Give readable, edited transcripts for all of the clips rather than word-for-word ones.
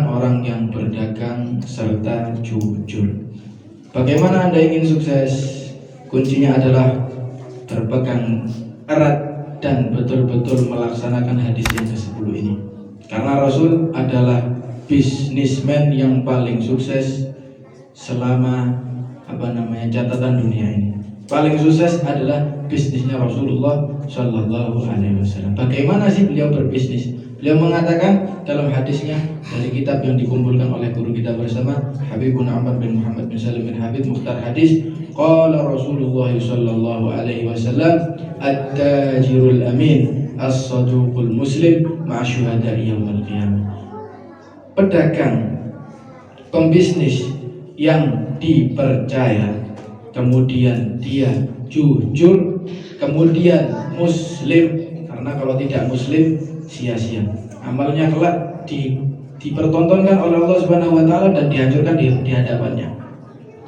orang yang berdagang serta jujur. Bagaimana Anda ingin sukses? Kuncinya adalah berpegang erat dan betul-betul melaksanakan hadis yang ke-10 ini. Karena Rasul adalah bisnismen yang paling sukses selama catatan dunia ini. Paling sukses adalah bisnisnya Rasulullah Shallallahu Alaihi Wasallam. Bagaimana sih beliau berbisnis? Beliau mengatakan dalam hadisnya dari kitab yang dikumpulkan oleh guru kita bersama, Habibun Ahmad bin Muhammad bin Salim bin Habib Mukhtar Hadis, qala Rasulullah Shallallahu Alaihi Wasallam, at-tajirul amin as-saduqul muslim ma'asyuhada'i yaumil qiyamah. Pedagang, pembisnis yang dipercaya, kemudian dia jujur, kemudian muslim, karena kalau tidak muslim sia-sia amalnya, kelak dipertontonkan oleh Allah Subhanahu wa taala dan dihancurkan di hadapannya.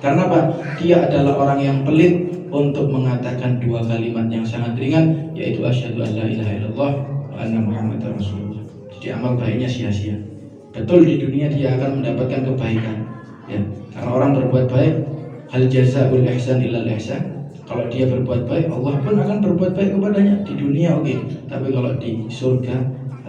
Karena apa? Dia adalah orang yang pelit untuk mengatakan dua kalimat yang sangat ringan, yaitu asyhadu an la ilaha illallah wa anna muhammadar rasulullah. Jadi amal baiknya sia-sia. Betul di dunia dia akan mendapatkan kebaikan, ya. Karena orang berbuat baik, hal jazaa'ul ihsan illal ihsan. Kalau dia berbuat baik, Allah pun akan berbuat baik kepadanya di dunia, oke. Tapi kalau di surga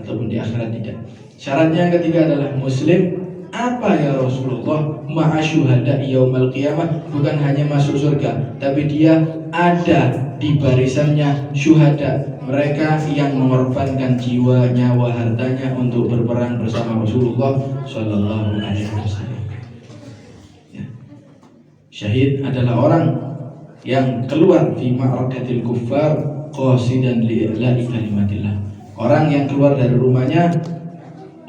ataupun di akhirat tidak. Syaratnya yang ketiga adalah muslim. Apa ya Rasulullah? Ma'asyuhada'i yaumil qiyamah. Bukan hanya masuk surga, tapi dia ada di barisannya syuhada, mereka yang mengorbankan jiwa, nyawa, hartanya untuk berperang bersama Rasulullah Shallallahu Alaihi Wasallam. Ya. Syahid adalah orang yang keluar fi ma'rakatil kuffar qasidan li'ila'i kalimatillah. Orang yang keluar dari rumahnya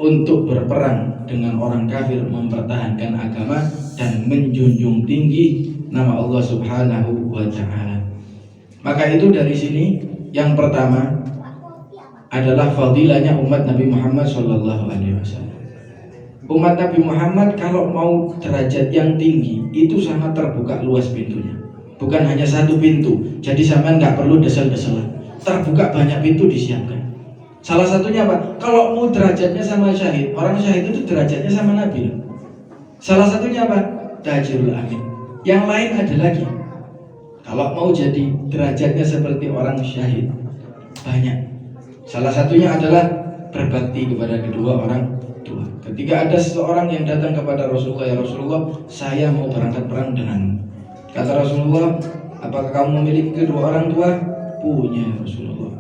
untuk berperang dengan orang kafir, mempertahankan agama dan menjunjung tinggi nama Allah Subhanahu wa taala. Maka itu dari sini yang pertama adalah fadilahnya umat Nabi Muhammad sallallahu alaihi wasallam. Umat Nabi Muhammad kalau mau derajat yang tinggi itu sangat terbuka luas pintunya. Bukan hanya satu pintu, jadi sampean nggak perlu desel-deselan. Terbuka banyak pintu disiapkan. Salah satunya apa? Kalau mau derajatnya sama syahid, orang syahid itu derajatnya sama Nabi. Salah satunya apa? Tajirul amin. Yang lain ada lagi. Kalau mau jadi derajatnya seperti orang syahid, banyak. Salah satunya adalah berbakti kepada kedua orang tua. Ketika ada seseorang yang datang kepada Rasulullah, ya Rasulullah, saya mau berangkat perang denganmu. Kata Rasulullah, apakah kamu memiliki kedua orang tua? Punya Rasulullah.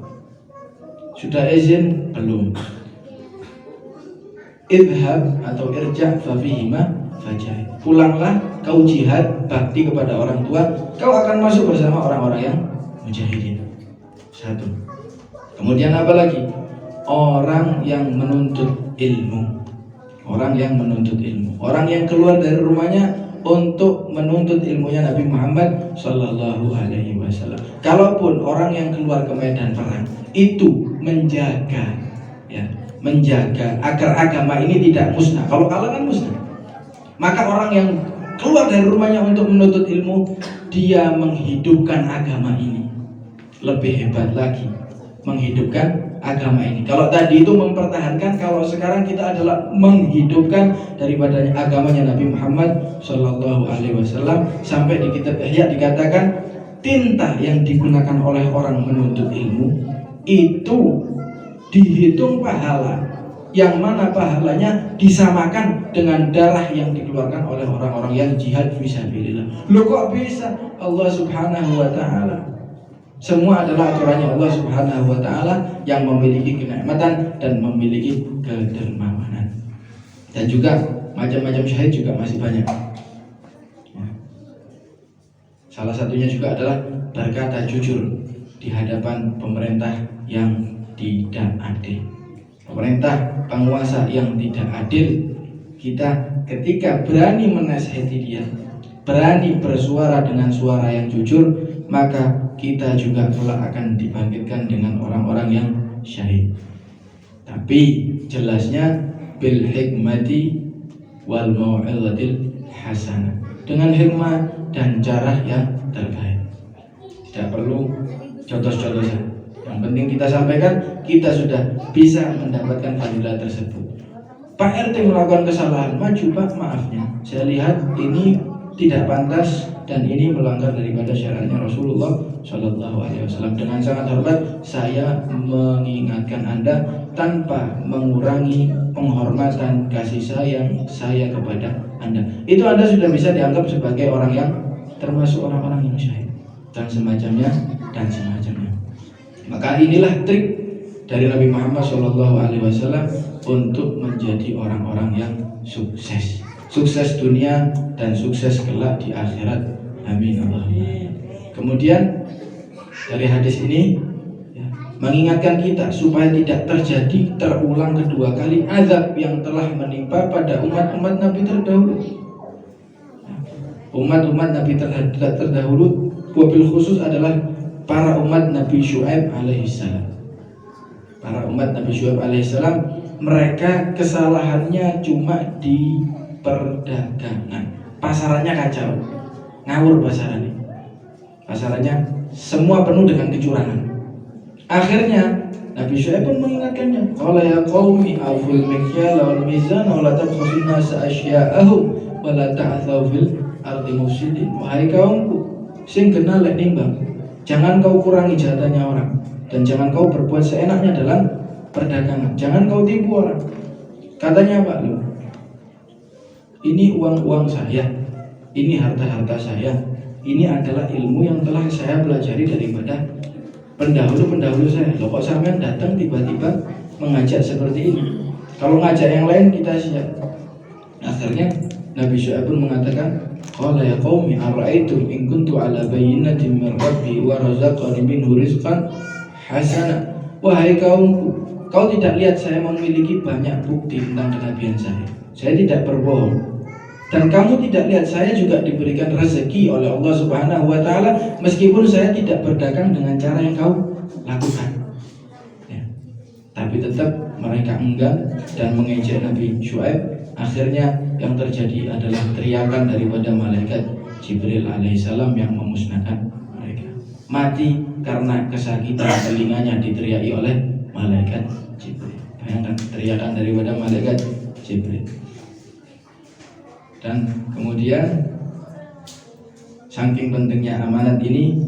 Sudah izin? Belum. Idhab atau irja' fafihima fajahid. Pulanglah, kau jihad, bakti kepada orang tua, kau akan masuk bersama orang-orang yang mujahidin. Satu. Kemudian apa lagi? Orang yang menuntut ilmu. Orang yang menuntut ilmu. Orang yang keluar dari rumahnya untuk menuntut ilmunya Nabi Muhammad Sallallahu Alaihi Wasallam. Kalaupun orang yang keluar ke medan perang itu menjaga, ya, menjaga agar agama ini tidak musnah. Kalau kalah kan musnah. Maka orang yang keluar dari rumahnya untuk menuntut ilmu, dia menghidupkan agama ini. Lebih hebat lagi, menghidupkan agama ini. Kalau tadi itu mempertahankan, kalau sekarang kita adalah menghidupkan daripada agamanya Nabi Muhammad Shallallahu Alaihi Wasallam. Sampai di kitab Ihya dikatakan tinta yang digunakan oleh orang menuntut ilmu itu dihitung pahala, yang mana pahalanya disamakan dengan darah yang dikeluarkan oleh orang-orang yang jihad fisabilillah. Loh kok bisa? Allah Subhanahu wa taala. Semua adalah aturannya Allah Subhanahu wa taala yang memiliki kenikmatan dan memiliki kedermawanan. Dan juga macam-macam syahid juga masih banyak. Salah satunya juga adalah berkata jujur di hadapan pemerintah yang tidak adil. Pemerintah, penguasa yang tidak adil, kita ketika berani menasihati dia, berani bersuara dengan suara yang jujur, maka kita juga kelak akan dibangkitkan dengan orang-orang yang syahid. Tapi jelasnya bil hikmati wal mau'izatil hasanah, dengan hikmah dan cara yang terbaik. Tidak perlu jotos-jotosan. Yang penting kita sampaikan, kita sudah bisa mendapatkan fadilah tersebut. Pak RT melakukan kesalahan, maju Pak, maafnya. Saya lihat ini tidak pantas dan ini melanggar daripada syariatnya Rasulullah Shallallahu Alaihi Wasallam. Dengan sangat hormat saya mengingatkan Anda tanpa mengurangi penghormatan kasih sayang saya kepada Anda. Itu Anda sudah bisa dianggap sebagai orang yang termasuk orang-orang yang syahid dan semacamnya dan semacamnya. Maka inilah trik dari Nabi Muhammad SAW untuk menjadi orang-orang yang sukses, sukses dunia dan sukses kelak di akhirat. Amin Allahumma. Kemudian dari hadis ini ya, mengingatkan kita supaya tidak terjadi terulang kedua kali azab yang telah menimpa pada umat-umat Nabi terdahulu. Umat-umat Nabi terdahulu, wabil khusus adalah para umat Nabi Syuaib alaihissalam. Para umat Nabi Syuaib alaihissalam, mereka kesalahannya cuma di perdagangan. Pasarannya kacau, ngawur pasarannya. Pasarannya semua penuh dengan kecurangan. Akhirnya Nabi Syuaib pun mengingatkannya, qala ya qaumi awful mikyala wal mizan wa la tabkhasu an-nasa asya'ahum wa la ta'thaw fil ardi mufsidin. Wahai kaumku, sing kenal lek nimbang, jangan kau kurangi jatahnya orang dan jangan kau berbuat seenaknya dalam perdagangan. Jangan kau tipu orang. Katanya Pak Lu, ini uang-uang saya, ini harta-harta saya, ini adalah ilmu yang telah saya pelajari daripada pendahulu-pendahulu saya. Loh kok sampean datang tiba-tiba mengajak seperti ini? Kalau ngajak yang lain kita siap. Akhirnya Nabi Syuaib pun mengatakan, qala ya qaumi ara'aytum in kuntu ala bayyinatin min rabbi wa razaqani minhu rizqan hasana. Wahai kaumku, kau tidak lihat saya memiliki banyak bukti tentang kenabian saya. Saya tidak berbohong. Dan kamu tidak lihat saya juga diberikan rezeki oleh Allah Subhanahu wa taala meskipun saya tidak berdagang dengan cara yang kau lakukan. Ya. Tapi tetap mereka enggan dan mengejek Nabi Syuaib. Akhirnya yang terjadi adalah teriakan daripada malaikat Jibril alaihissalam yang memusnahkan mereka. Mati karena kesakitan telinganya diteriaki oleh malaikat Jibril. Bayangkan teriakan daripada malaikat Jibril. Dan kemudian saking pentingnya amanat ini,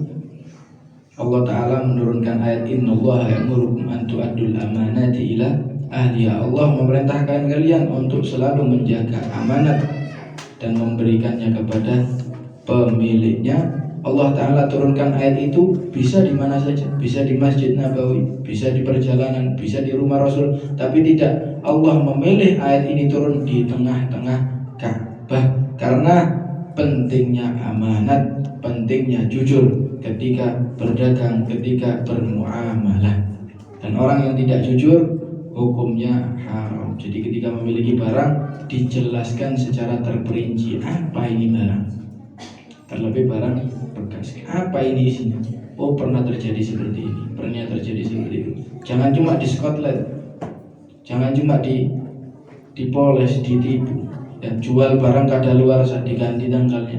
Allah Ta'ala menurunkan ayat Innallaha ya'murukum an tu'addul amanati ila ahliha. Allah memerintahkan kalian untuk selalu menjaga amanat dan memberikannya kepada pemiliknya. Allah Ta'ala turunkan ayat itu bisa di mana saja, bisa di Masjid Nabawi, bisa di perjalanan, bisa di rumah Rasul. Tapi tidak, Allah memilih ayat ini turun di tengah-tengah Ka'bah karena pentingnya amanat, pentingnya jujur ketika berdagang, ketika bermuamalah. Dan orang yang tidak jujur hukumnya haram. Jadi ketika memiliki barang dijelaskan secara terperinci apa ini barang. Terlebih barang bekas, apa ini isinya? Oh pernah terjadi seperti ini, pernah terjadi seperti itu. Jangan cuma di Scotland, jangan cuma dipoles, ditipu dan jual barang kadaluarsa diganti tanggalnya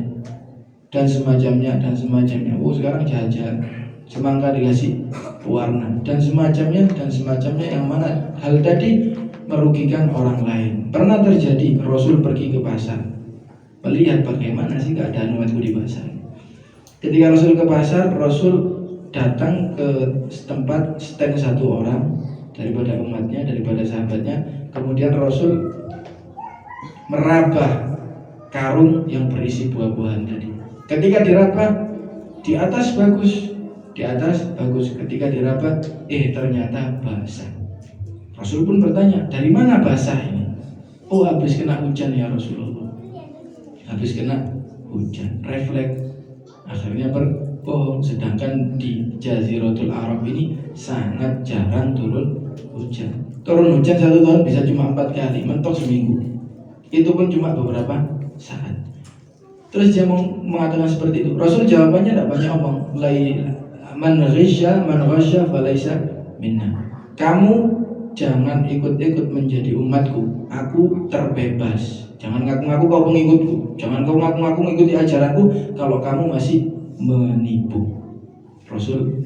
dan semacamnya dan semacamnya. Oh sekarang jajan semangka dikasih warna dan semacamnya yang mana hal tadi merugikan orang lain. Pernah terjadi Rasul pergi ke pasar melihat bagaimana sih keadaan umatku di pasar. Ketika Rasul ke pasar, Rasul datang ke tempat stand satu orang daripada umatnya, daripada sahabatnya. Kemudian Rasul meraba karung yang berisi buah-buahan tadi. Ketika diraba, di atas bagus. Ketika diraba, ternyata basah. Rasul pun bertanya, dari mana basah ini? Oh habis kena hujan ya Rasulullah. Habis kena hujan, refleks, akhirnya berbohong. Sedangkan di Jaziratul Arab ini sangat jarang turun hujan. Turun hujan satu tahun bisa cuma 4 kali, mentok seminggu. Itu pun cuma beberapa saat. Terus dia mengatakan seperti itu. Rasul jawabannya tidak banyak omong. Man ghasya falaysa minna. Kamu jangan ikut-ikut menjadi umatku. Aku terbebas. Jangan ngaku-ngaku kau pengikutku. Jangan kau ngaku-ngaku mengikuti ajaranku kalau kamu masih menipu. Rasul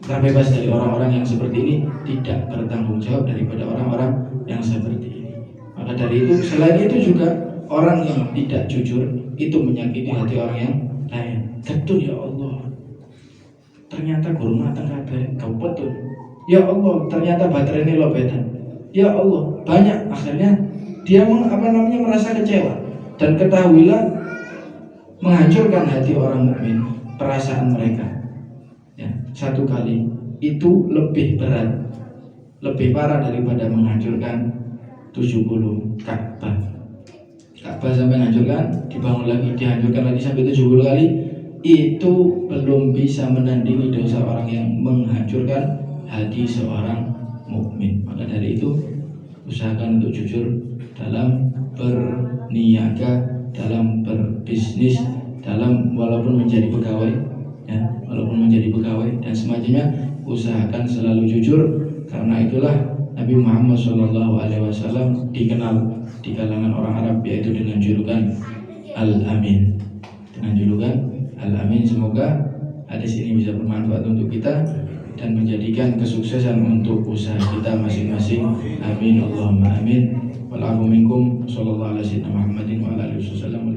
terbebas dari orang-orang yang seperti ini, tidak bertanggung jawab daripada orang-orang yang seperti ini. Maka Maka dari itu, selain itu juga orang yang tidak jujur itu menyakiti hati orang yang lain. Betul ya Allah, ternyata guru matang kabeh kau betul. Ya Allah, ternyata baterai ini lobetan. Ya Allah, banyak. Akhirnya dia merasa kecewa. Dan ketahuilah, menghancurkan hati orang mukmin, perasaan mereka. Ya, satu kali itu lebih berat, lebih parah daripada menghancurkan 70 Ka'bah. Ka'bah sampai hancurkan, dibangun lagi, dihancurkan lagi sampai 70 kali. Itu belum bisa menandingi dosa orang yang menghancurkan hati seorang mukmin. Maka dari itu, usahakan untuk jujur dalam berniaga, dalam berbisnis, dalam walaupun menjadi pegawai, ya, walaupun menjadi pegawai dan semacamnya, usahakan selalu jujur. Karena itulah Nabi Muhammad SAW dikenal di kalangan orang Arab yaitu dengan julukan Al-Amin. Dengan julukan Al-Amin. Semoga hadis ini bisa bermanfaat untuk kita dan menjadikan kesuksesan untuk usaha kita masing-masing. Amin Allahumma amin. Wal afu minkum sallallahu alaihi wasallam.